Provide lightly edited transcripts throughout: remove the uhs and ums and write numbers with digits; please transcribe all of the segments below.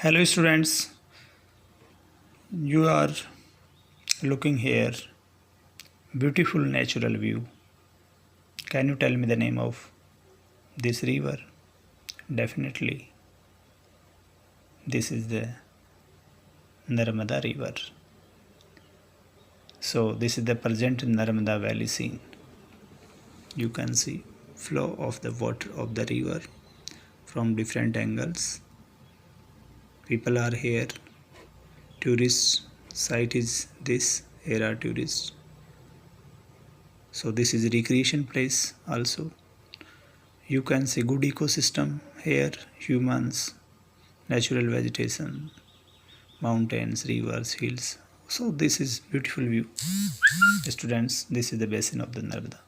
Hello students, you are looking here beautiful natural view. Can you tell me the name of this river? Definitely this is the Narmada river. So this is the present Narmada valley scene. You can see flow of the water of the river from different angles. People are here. Tourist site is this. Here are tourists. So this is a recreation place also. You can see good ecosystem here, humans, natural vegetation, mountains, rivers, hills. So this is beautiful view. Students, this is the basin of the Narmada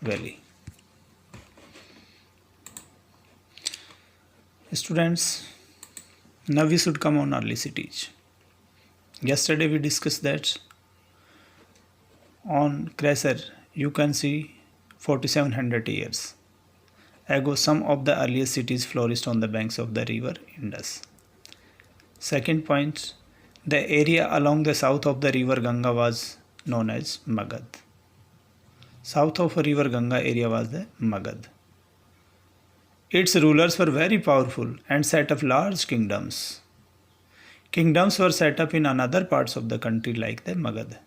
valley. Students, now we should come on early cities. Yesterday we discussed that on Crescer you can see 4700 years ago some of the earliest cities flourished on the banks of the river Indus. Second point, the area along the south of the river Ganga was known as Magad. South of river Ganga area was the Magad. Its rulers were very powerful and set up large kingdoms. Kingdoms were set up in another parts of the country like the Magad.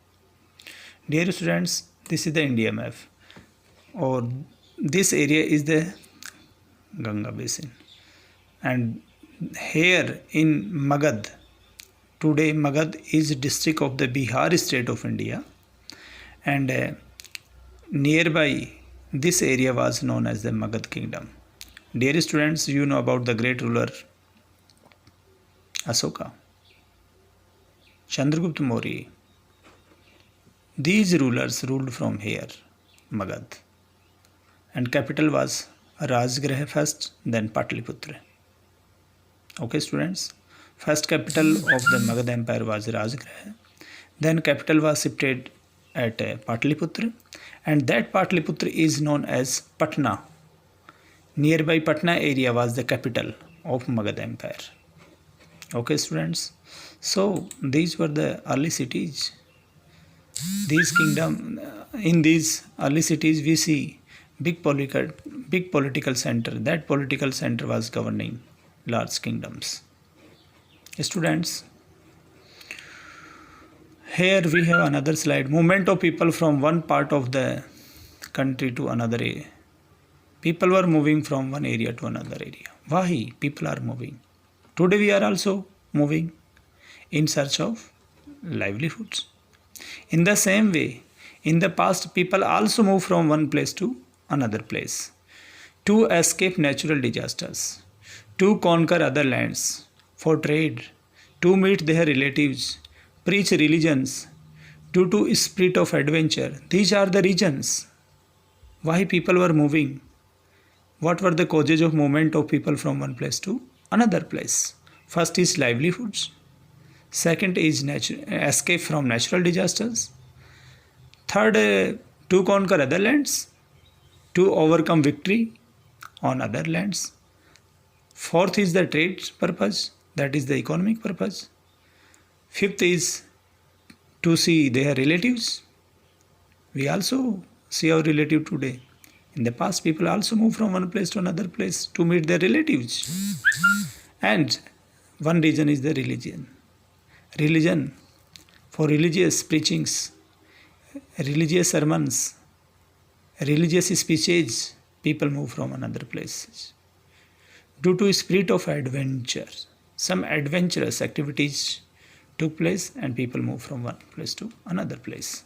Dear students, this is the India map, or this area is the Ganga basin, and here in Magad, today Magad is district of the Bihar state of India, and nearby this area was known as the Magad kingdom. Dear students, you know about the great ruler Asoka, Chandragupta Maurya. These rulers ruled from here, Magad, and capital was Rajgraha first, then Patliputra. Okay, students. First capital of the Magad Empire was Rajgraha. Then capital was shifted at Patliputra, and that Patliputra is known as Patna. Nearby Patna area was the capital of Magad Empire. Okay, students. So these were the early cities. These in these early cities we see big political center. That political center was governing large kingdoms. Students, here we have another slide. Movement of people from one part of the country to another area. People were moving from one area to another area. Why people are moving? Today we are also moving in search of livelihoods. In the same way, in the past people also moved from one place to another place to escape natural disasters, to conquer other lands, for trade, to meet their relatives, preach religions, due to spirit of adventure. These are the reasons why people were moving. What were the causes of movement of people from one place to another place? First is livelihoods. Second is escape from natural disasters. Third, to conquer other lands, to overcome victory on other lands. Fourth is the trade purpose, that is the economic purpose. Fifth is to see their relatives. We also see our relative today. In the past, people also move from one place to another place to meet their relatives. And one reason is the religion. Religion, for religious preachings, religious sermons, religious speeches, people move from another place. Due to spirit of adventure, some adventurous activities took place and people move from one place to another place.